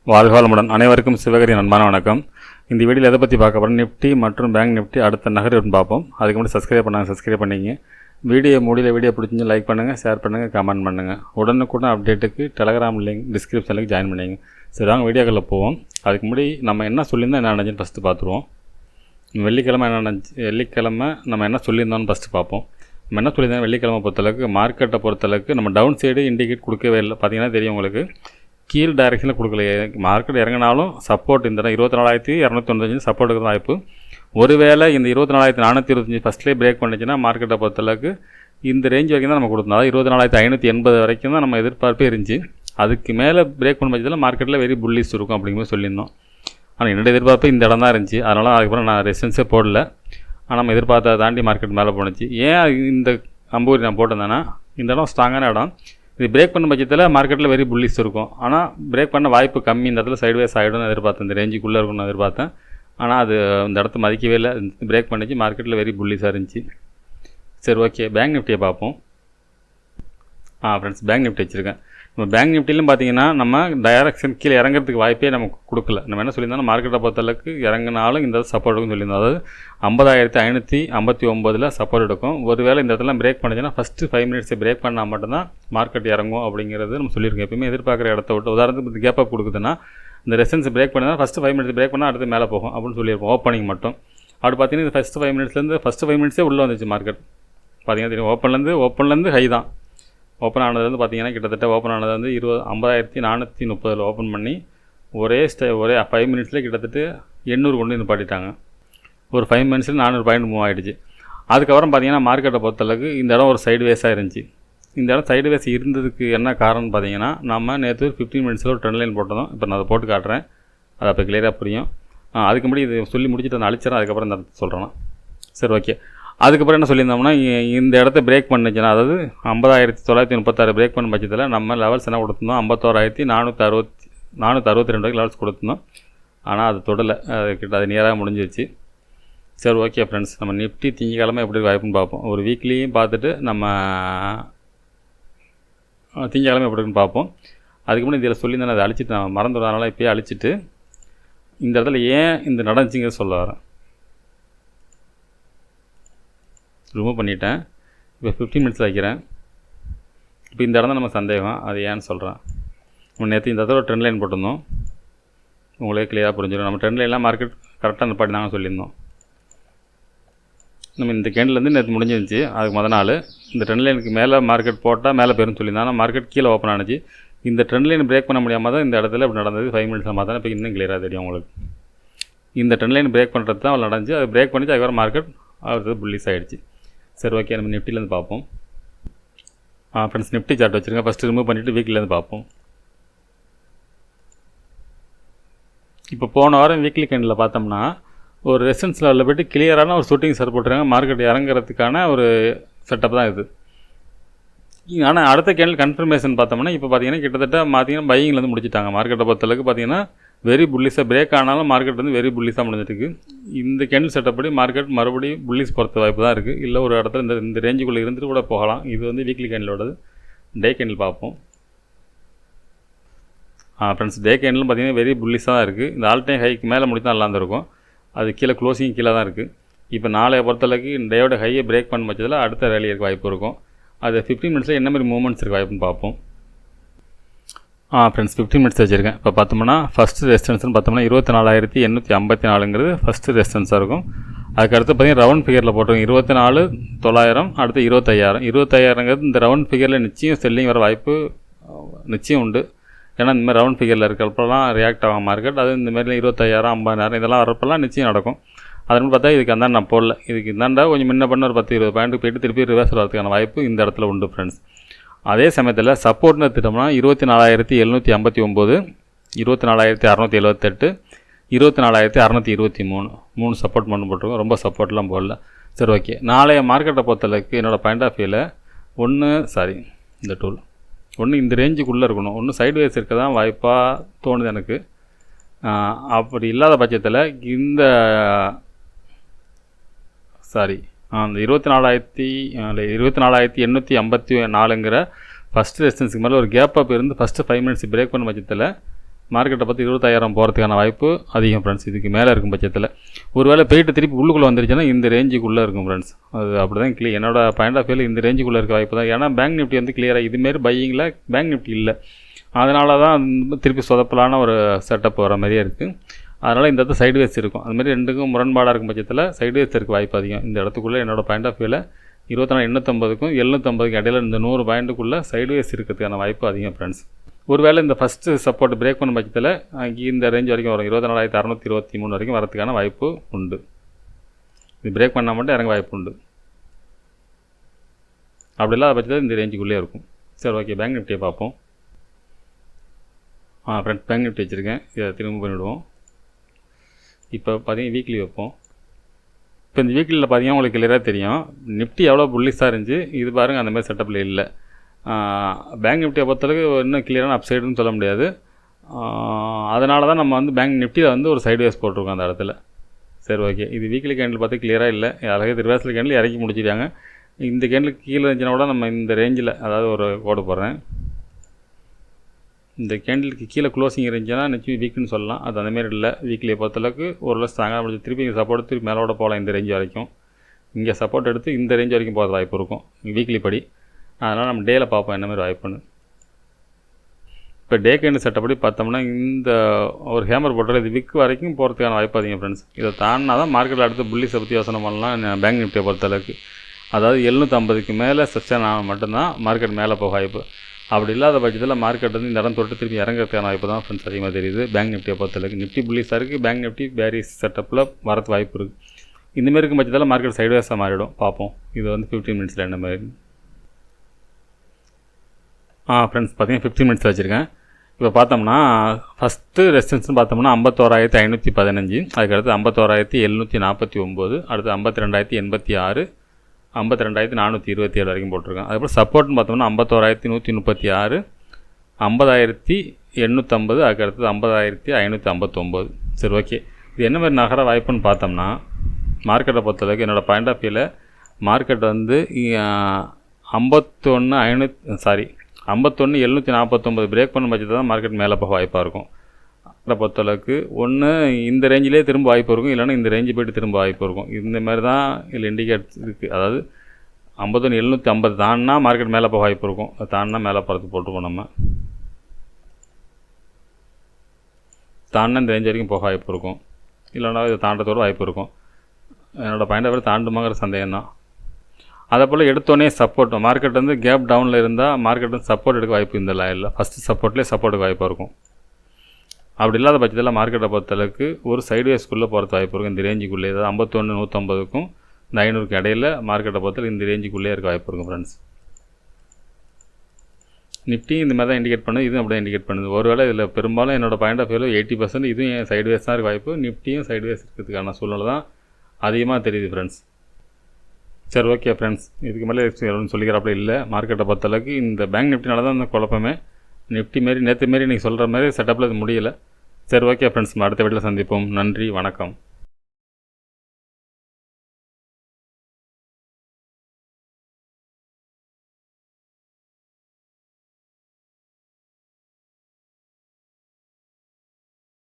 வாழ்க வளமுடன். அனைவருக்கும் சிவகரி அன்பான வணக்கம். இந்த வீடியோவில் எதை பற்றி பார்க்க போகிறோம், நிஃப்டி மற்றும் பேங்க் நிஃப்டி அடுத்த நகர்வுன்னு பார்ப்போம். அதுக்கு முன்னாடி சப்ஸ்கிரைப் பண்ணிங்க. வீடியோ பிடிச்சி லைக் பண்ணுங்கள், ஷேர் பண்ணுங்கள், கமெண்ட் பண்ணுங்கள். உடனுக்குடன் அப்டேட்டுக்கு டெலகிராம் லிங்க் டிஸ்கிரிப்ஷனுக்கு ஜாயின் பண்ணிங்க. சரி, வாங்க வீடியோக்களில் போவோம். அதுக்கு முன்னாடி நம்ம என்ன சொல்லியிருந்தோம், என்ன நடந்துச்சுன்னு ஃபஸ்ட்டு பார்த்துருவோம். வெள்ளிக்கிழமை நம்ம என்ன சொல்லியிருந்தோம்னு ஃபஸ்ட்டு பார்ப்போம். நம்ம என்ன சொல்லியிருந்தோம், வெள்ளிக்கிழமை பொறுத்தளவுக்கு மார்க்கெட்டை பொறுத்தளவுக்கு நம்ம டவுன் சைடு இண்டிகேட் கொடுக்கவே இல்லை. பார்த்தீங்கன்னா தெரியும் உங்களுக்கு, கீழ் டைரெக்ஷனில் கொடுக்கல. மார்க்கெட் இறங்கினாலும் சப்போர்ட் இந்த 24,295 சப்போர்ட்டுக்கு தான் வாய்ப்பு. ஒருவேளை இந்த 24,425 ஃபஸ்ட்லேயே பிரேக் பண்ணிச்சுன்னா மார்க்கெட்டை பொறுத்தளவுக்கு இந்த ரேஞ்ச் வரைக்கும் தான் நம்ம கொடுத்தோம். அதாவது 24,580 வரைக்கும் தான் நம்ம எதிர்பார்ப்பே இருந்துச்சு. அதுக்கு மேலே பிரேக் பண்ண பட்சத்தில் மார்க்கெட்டில் வெரி புல்லிஷ் இருக்கும் அப்படிங்கும்போது சொல்லியிருந்தோம். ஆனால் என்னோட எதிர்பார்ப்பு இந்த இடம் தான் இருந்துச்சு. அதனால் அதுக்கப்புறம் நான் ரெசிஸ்டன்ஸே போடல. ஆனால் நம்ம எதிர்பார்த்ததை தாண்டி மார்க்கெட் மேலே போணுச்சு. ஏன் இந்த அம்பூரி நான் போட்டிருந்தேன்னா, இந்த இடம் ஸ்ட்ராங்கான இடம். இது பிரேக் பண்ண பட்சத்தில் மார்க்கெட்டில் வெரி புல்லிஷ் இருக்கும். ஆனால் பிரேக் பண்ண வாய்ப்பு கம்மி. இந்த இடத்துல சைட்வேஸ் ஆகிடும்னு எதிர்பார்த்தேன். இந்த ரேஞ்சுக்குள்ளே இருக்கும்னு எதிர்பார்த்தேன். ஆனால் அது இந்த இடத்த மதிக்கவே இல்லை. பிரேக் பண்ணிச்சு, மார்க்கெட்டில் வெரி புல்லிஷாக இருந்துச்சு. சரி, ஓகே, பேங்க் நிஃப்டியை பார்ப்போம். ஃப்ரெண்ட்ஸ், பேங்க் நிஃப்டி வச்சுருக்கேன். நம்ம பேங்க் நிஃப்டிலும் பார்த்தீங்கன்னா நம்ம டைரக்ஷன் கீழே இறங்கிறதுக்கு வாய்ப்பே நமக்கு கொடுக்கல. நம்ம என்ன சொல்லியிருந்தோம், மார்க்கெட்டை பொறுத்தளவுக்கு இறங்கினாலும் இந்த சப்போர்ட் இருக்குன்னு சொல்லியிருந்தோம். அதாவது 50,559 சப்போர்ட் எடுக்கும். ஒருவேளை இந்த இடத்துல பிரேக் பண்ணிச்சுன்னா ஃபஸ்ட்டு 5 மினிட்ஸை பிரேக் பண்ணால் மட்டும்தான் மார்க்கெட் இறங்கும் அப்படிங்கிறது நம்ம சொல்லியிருக்கோம். எப்பயுமே எதிர்பார்க்குற இடத்த விட்டு உதாரணத்துக்கு கேப் அப் கொடுக்குதுன்னா இந்த ரெசன்ஸ் பிரேக் பண்ணால் ஃபஸ்ட்டு 5 மினிட்ஸ் பிரேக் பண்ணால் அடுத்து மேலே போகும் அப்படின்னு சொல்லியிருப்போம். ஓப்பனிங் மட்டும் அப்படி பார்த்தீங்கன்னா இந்த ஃபஸ்ட்டு 5 மினிட்ஸே உள்ளே வந்துச்சு மார்க்கெட். பார்த்தீங்கன்னா தெரியும், ஓப்பன்லேருந்து ஹை தான். ஓப்பன் ஆனது வந்து பார்த்தீங்கன்னா கிட்டத்தட்ட ஓப்பன் ஆனது வந்து 50,430 ஓப்பன் பண்ணி ஒரே 5 மினிட்ஸில் கிட்டத்தட்ட 800 கொண்டு நிப்பாட்டிட்டாங்க. ஒரு 5 மினிட்ஸில் 400 பாயிண்ட் மூவ் ஆகிடுச்சு. அதுக்கப்புறம் பார்த்தீங்கன்னா மார்க்கெட்டை பொறுத்தளவுக்கு இந்த இடம் ஒரு சைடுவேஸாக இருந்துச்சு. இந்த இடம் சைடுவேஸ் இருந்ததுக்கு என்ன காரணம்னு பார்த்தீங்கன்னா, நம்ம நேற்று 15 மினிட்ஸில் ஒரு ட்ரெண்ட் லைன் போட்டோம். இப்போ நான் அதை போட்டு காட்டுறேன், அது அப்போ கிளியராக புரியும். அதுக்கு முன்னாடி இது சொல்லி முடிச்சுட்டு நான் அழிச்சிடறேன், அதுக்கப்புறம் இந்த இடத்த சொல்கிறேன். சரி, ஓகே. அதுக்கப்புறம் என்ன சொல்லியிருந்தோம்னா, இந்த இடத்த பிரேக் பண்ணிச்சுன்னா, அதாவது 50,936 பிரேக் பண்ண பட்சத்தில் நம்ம லெவல்ஸ் என்ன கொடுத்துருந்தோம், 51,462 வரைக்கும் லெவல்ஸ் கொடுத்துருந்தோம். ஆனால் அது தொடலை, அது நியராக முடிஞ்சிருச்சு. சரி, ஓகே ஃப்ரெண்ட்ஸ், நம்ம நிஃப்டி திங்கக்கிழமை எப்படி வாய்ப்புன்னு பார்ப்போம். ஒரு வீக்லியும் பார்த்துட்டு நம்ம திங்கக்கிழமை எப்படி இருக்குன்னு பார்ப்போம். அதுக்கு முன்னாடி இதில் சொல்லியிருந்தேன், அதை அழிச்சிட்டு நான் மறந்துடுறதுனால இப்போயே அழிச்சிட்டு இந்த இடத்துல ஏன் இந்த நடந்துச்சுங்க சொல்ல வரேன். ரிமூவ் பண்ணிட்டேன். இப்போ 15 மினிட்ஸில் வைக்கிறேன். இப்போ இந்த இடம் தான் நம்ம சந்தேகம், அது ஏன்னு சொல்கிறேன். நம்ம நேற்று இந்த இடத்துல ட்ரெண்ட் லைன் போட்டிருந்தோம், உங்களே கிளியராக புரிஞ்சிடும். நம்ம ட்ரெண்ட் லைன்லாம் மார்க்கெட் கரெக்டாக நிப்பாட்டி தாங்க சொல்லியிருந்தோம். நம்ம இந்த கேண்டிலேருந்து நேற்று முடிஞ்சிருந்துச்சு. அதுக்கு நாள் இந்த ட்ரெண்ட் லைனுக்கு மேலே மார்க்கெட் போட்டால் மேலே போயிருன்னு சொல்லியிருந்தோம். ஆனால் மார்க்கெட் கீழே ஓப்பன் ஆனிச்சு. இந்த ட்ரெண்ட் லைன் பிரேக் பண்ண முடியாமல் தான் இந்த இடத்துல இப்படி நடந்தது. 5 மினிட்ஸில் பார்த்தா இப்போ இன்னும் கிளியராக தெரியும் உங்களுக்கு. இந்த ட்ரெண்ட் லைன் பிரேக் பண்ணுறது தான் நடந்துச்சு. அது பிரேக் பண்ணிச்சு, அதுக்கப்புறம் மார்க்கெட் அடுத்தது புல்லிஸ் ஆகிடுச்சு. சரி, ஓகே, நம்ம நிஃப்டிலேருந்து பார்ப்போம். ஃப்ரெண்ட்ஸ், நிஃப்டி சார்ட் வச்சுருங்க. ஃபஸ்ட்டு ரிமூவ் பண்ணிவிட்டு வீக்லிலேருந்து பார்ப்போம். இப்போ போன வாரம் வீக்லி கேண்டில் பார்த்தோம்னா ஒரு ரெசிஸ்டன்ஸ் லெவலில் போய்ட்டு கிளியரான ஒரு ஷூட்டிங் சார் போட்டுருக்காங்க. மார்க்கெட் இறங்குறதுக்கான ஒரு செட்டப் தான் இது. ஆனால் அடுத்த கேண்டில் கன்ஃபர்மேஷன் பார்த்தோம்னா இப்போ பார்த்தீங்கன்னா கிட்டத்தட்ட பையிங்லேருந்து முடிச்சிட்டாங்க. மார்க்கெட்டை பொறுத்தளவுக்கு பார்த்தீங்கன்னா வெரி புல்லிஸாக பிரேக் ஆனாலும் மார்க்கெட் வந்து வெரி புல்லிஸாக முடிஞ்சிருக்கு. இந்த கேண்டில் செட்டப் படி மார்க்கெட் மறுபடியும் புல்லிஸ் போகிறது வாய்ப்பு தான் இருக்குது. இல்லை ஒரு இடத்துல இந்த ரேஞ்சுக்குள்ளே இருந்துட்டு கூட போகலாம். இது வந்து வீக்லி கேண்டிலோடது. டே கேண்டில் பார்ப்போம். ஃப்ரெண்ட்ஸ், டே கேண்டிலும் பார்த்தீங்கன்னா வெரி புல்லிஸாக தான் இருக்குது. இந்த ஆல் டைம் ஹைக்கு மேலே முடித்தா நல்லா இருந்திருக்கும். அது கீழே க்ளோசிங் கீழே தான் இருக்குது. இப்போ நாளைய பொறுத்தளவுக்கு டேயோட ஹையை பிரேக் பண்ண பட்சத்தில் அடுத்த ரேலி இருக்க வாய்ப்பு இருக்கும். அது 15 மினிட்ஸில் என்ன மாதிரி மூவ்மெண்ட்ஸ் இருக்க வாய்ப்புன்னு பார்ப்போம். ஃப்ரெண்ட்ஸ், 15 மினிட்ஸ் வச்சுருக்கேன். இப்போ பார்த்தோம்னா ஃபஸ்ட்டு ரெசிஸ்டன்ஸ்னு பார்த்தோம்னா 24,854 ஃபஸ்ட்டு ரெசிஸ்டன்ஸாக இருக்கும். அதுக்கடுத்து பார்த்தீங்கன்னா ரவுண்ட் ஃபிகரில் போட்டிருக்கோம் 24,900, அடுத்து 25,000. 25,000ங்கிறது இந்த ரவுண்ட் ஃபிகரில் நிச்சயம் செல்லிங் வர வாய்ப்பு நிச்சயம் உண்டு. ஏன்னா இந்த மாதிரி ரவுண்ட் ஃபிகரில் இருக்கிறப்பெல்லாம் ரியாக்ட் ஆகும் மார்க்கெட். அது இந்தமாரி 25,000, 50,000 இதெல்லாம் வரப்பெல்லாம் நிச்சயம் நடக்கும். அதுன்னு பார்த்தா இதுக்கு அந்தாண்ட நான் போடல. இதுக்கு இந்தாண்டா கொஞ்சம் முன்ன பண்ண ஒரு 10-20 பாயிண்ட்டுக்கு போய்ட்டு திருப்பி ரிவர்ஸ் வரதுக்கான வாய்ப்பு இந்த இடத்துல உண்டு ஃப்ரெண்ட்ஸ். அதே சமயத்தில் சப்போர்ட்னு எடுத்துட்டோம்னா 24,759, 24,678, 24,623 3 சப்போர்ட் பண்ணி போட்டிருக்கோம். ரொம்ப சப்போர்ட்லாம் போடல. சரி, ஓகே. நாளைய மார்க்கெட்டை பொறுத்தளவுக்கு என்னோடய பாயிண்ட் ஆஃப் வியூவில் இந்த டூல் இந்த ரேஞ்சுக்குள்ளே இருக்கணும். ஒன்று சைட்வேஸ் இருக்க தான் வாய்ப்பாக தோணுது எனக்கு. அப்படி இல்லாத பட்சத்தில் இந்த அந்த 24,854ங்கிற ஃபஸ்ட்டு ரெசிஸ்டன்ஸுக்கு மேலே ஒரு கேப் அப் இருந்து ஃபஸ்ட்டு 5 மினிட்ஸ் பிரேக் பண்ண பட்சத்தில் மார்க்கெட்டை பற்றி 25,000 போகிறதுக்கான வாய்ப்பு அதிகம் ஃப்ரெண்ட்ஸ். இதுக்கு மேலே இருக்கும் பட்சத்தில் ஒருவேளை போயிட்டு திருப்பி உள்ளுக்குள்ளே வந்துருச்சுன்னா இந்த ரேஞ்சுக்குள்ளே இருக்கும் ஃப்ரெண்ட்ஸ். அது அப்படி தான் என்னோட பாயிண்ட் ஆஃப் வியூவில் இந்த ரேஞ்சுக்குள்ளே இருக்க வாய்ப்பு தான். ஏன்னா பேங்க் நிஃப்டி வந்து கிளியராக இதுமாரி பையிங்கில் பேங்க் நிஃப்டி இல்லை, அதனால தான் திருப்பி சொதப்பலான ஒரு செட்டப் வர மாதிரியே இருக்குது. அதனால் இந்த இடத்துல சைடுவேஸ் இருக்கும். அதுமாதிரி ரெண்டுக்கும் முரண்பாடாக இருக்கும் பட்சத்தில் சைடுவேஸ் இருக்க வாய்ப்பு அதிகம். இந்த இடத்துக்குள்ளே என்னோடய பாயிண்ட் ஆஃப் வியூவில் 24,850க்கும் 750க்கும் இடையில இந்த 100 பாயிண்ட்டுக்குள்ளே சைடுவேஸ் இருக்கிறதுக்கான வாய்ப்பு அதிகம் ஃப்ரெண்ட்ஸ். ஒருவேளை இந்த ஃபஸ்ட்டு சப்போர்ட் பிரேக் பண்ண பட்சத்தில் இந்த ரேஞ்ச் வரைக்கும் வரும், 24,623 வரைக்கும் வரதுக்கான வாய்ப்பு உண்டு. இது பிரேக் பண்ணால் மட்டும் இறங்க வாய்ப்பு உண்டு. அப்படி இல்லாத பட்சத்தில் இந்த ரேஞ்சுக்குள்ளே இருக்கும். சரி, ஓகே, பேங்க் நிஃப்டியை பார்ப்போம். ஃப்ரெண்ட்ஸ், பேங்க் நிஃப்டி வச்சுருக்கேன், இதை திரும்ப பண்ணிவிடுவோம். இப்போ பார்த்தீங்கன்னா வீக்லி வைப்போம். இப்போ இந்த வீக்லியில் பார்த்தீங்கன்னா உங்களுக்கு கிளியராக தெரியும் நிஃப்டி எவ்வளோ புல்லிஷாக இருந்துச்சு. இது பாருங்கள், அந்தமாதிரி செட்டப்பில் இல்லை. பேங்க் நிஃப்டியை பொறுத்தளவுக்கு இன்னும் கிளியரான அப்சைடுன்னு சொல்ல முடியாது. அதனால தான் நம்ம வந்து பேங்க் நிஃப்டியில் வந்து ஒரு சைடுவேஸ் போட்டிருக்கோம் அந்த இடத்துல. சரி, ஓகே, இது வீக்லி கேண்டில் பார்த்து கிளியராக இல்லை. அழகாக ரிவர்சல் கேண்டில் இறக்கி முடிச்சிட்டாங்க. இந்த கேண்டிலுக்கு கீழே இருந்துச்சுன்னா கூட நம்ம இந்த ரேஞ்சில், அதாவது ஒரு கோடு போடுறேன், இந்த கேண்டிலுக்கு கீழே க்ளோசிங் இருந்துச்சுன்னா நிச்சயம் வீக்குன்னு சொல்லலாம். அது அந்தமாரி இல்லை. வீக்லியை பொறுத்தளவுக்கு ஓரளவு ஸ்ட்ராங்காக முடிச்சு திருப்பி இங்கே சப்போர்ட் திருப்பி மேலோட போகலாம். இந்த ரேஞ்ச் வரைக்கும் இங்கே சப்போர்ட் எடுத்து இந்த ரேஞ்ச் வரைக்கும் போகிறது வாய்ப்பு இருக்கும் வீக்லி படி. அதனால் நம்ம டேயில் பார்ப்போம் என்ன மாதிரி வாய்ப்புன்னு. இப்போ டே கேண்டு செட்டப்படி பார்த்தோம்னா இந்த ஒரு ஹேமர் போட்டால் இது விக் வரைக்கும் போகிறதுக்கான வாய்ப்பு அதிகம் ஃப்ரெண்ட்ஸ். இதை தாண்டினா தான் மார்க்கெட்டில் அடுத்து புல்லிஸை பற்றி யோசனை பண்ணலாம். பேங்க் நிஃப்டியை பொறுத்தளவுக்கு அதாவது 750க்கு மேலே சஸ்டெயின் ஆனால் மட்டும்தான் மார்க்கெட் மேலே போக வாய்ப்பு. அப்படி இல்லாத பட்சத்தில் மார்க்கெட் வந்து இந்த இடம் தொட்டு திருப்பி இறங்கிறதுக்கான வாய்ப்பு தான் ஃப்ரெண்ட்ஸ் அதிகமாக தெரியுது பேங்க் நிஃப்டியை பொறுத்தளவுக்கு. நிஃப்டி புல்லிஸாக இருக்குது, பேங்க் நிஃப்டி பேரிஸ் செட்டப்பில் வரது வாய்ப்பு இருக்குது. இந்தமாரி இருக்கும் பட்சத்தில் மார்க்கெட் சைடுவேஸாக மாறிடும். பார்ப்போம் இது வந்து 15 மினிட்ஸில் என்ன மாதிரி. ஃப்ரெண்ட்ஸ், பார்த்தீங்கன்னா 15 மினிட்ஸ் வச்சுருக்கேன். இப்போ பார்த்தோம்னா ஃபஸ்ட்டு ரெசிஸ்டன்ஸ்னு பார்த்தோம்னா 51,515, அதுக்கடுத்து 51,749, அடுத்து 52,086, 52,427 வரைக்கும் போட்டிருக்கேன். அதுக்கப்புறம் சப்போர்ட்னு பார்த்தோம்னா 51,136, 50,850, அதுக்கடுத்து 50,559. சரி, ஓகே, இது என்ன மாதிரி நகர வாய்ப்புன்னு பார்த்தோம்னா மார்க்கெட்டை பொறுத்தளவுக்கு என்னோடய பாயிண்ட் ஆஃப் வியூவில் மார்க்கெட் வந்து 51,749 பிரேக் பண்ண பட்சத்தில் தான் மார்க்கெட் மேலே போக வாய்ப்பாக இருக்கும். அதை பொறுத்தளவுக்கு ஒன்று இந்த ரேஞ்சிலே திரும்ப வாய்ப்பு இருக்கும், இல்லைன்னா இந்த ரேஞ்சு போய்ட்டு திரும்ப வாய்ப்பு இருக்கும். இந்த மாதிரி தான் இதில் இண்டிகேட் இருக்குது. அதாவது 51,750 தாண்டினா மார்க்கெட் மேலே போக வாய்ப்பு இருக்கும். அது தாண்டினா மேலே போகிறதுக்கு போட்டுருவோம். நம்ம தாண்டினா இந்த ரேஞ்ச் வரைக்கும் போக வாய்ப்பு இருக்கும், இல்லைன்னா இதை தாண்டத்தோடு வாய்ப்பு இருக்கும். என்னோடய பாயிண்ட் ஆஃப் வியூ தாண்டுமாங்கிற சந்தேகம் தான். அதே போல் எடுத்தோடனே சப்போர்ட் மார்க்கெட் வந்து கேப் டவுனில் இருந்தால் மார்க்கெட் வந்து சப்போர்ட் எடுக்க வாய்ப்பு இந்த லைனில் ஃபஸ்ட்டு சப்போர்ட்லேயே சப்போர்ட்டுக்கு வாய்ப்பாக இருக்கும். அப்படி இல்லாத பட்சத்தில் மார்க்கெட்டை பொறுத்தளவுக்கு ஒரு சைடுவேஸ்க்குள்ளே போகிறது வாய்ப்பு இருக்கும். இந்த ரேஞ்சுக்குள்ளே, அதாவது 51,150க்கும் இந்த 500க்கு இடையில் மார்க்கெட்டை பொறுத்தளவுக்கு இந்த ரேஞ்சுக்குள்ளே இருக்க வாய்ப்பு இருக்கும் ஃப்ரெண்ட்ஸ். நிஃப்டி இந்த மாதிரி தான் இண்டிகேட் பண்ணுது, இதுவும் அப்படி தான் இண்டிகேட் பண்ணுது. ஒருவேளை இதில் பெரும்பாலும் என்னோடய பாயிண்ட் ஆஃப் வியூவில் 80% இதுவும் சைடுவேஸ் தான் இருக்க வாய்ப்பு. நிஃப்டியும் சைடுவேஸ் இருக்கிறதுக்கான சூழ்நிலை தான் அதிகமாக தெரியுது ஃப்ரெண்ட்ஸ். சரி, ஓகே ஃப்ரெண்ட்ஸ், இதுக்கு மேலே எவ்வளோன்னு சொல்லிக்கிறாப்புல இல்லை. மார்க்கெட்டை பொறுத்தளவுக்கு இந்த பேங்க் நிஃப்டினால தான் இந்த குழப்பமே. நிஃப்டி மாரி நேற்று மாரி நீங்கள் சொல்கிற மாதிரி செட்டப்பில் இது முடியலை. சரி, ஓகே ஃப்ரெண்ட்ஸ், அடுத்த வீட்டில் சந்திப்போம். நன்றி, வணக்கம்.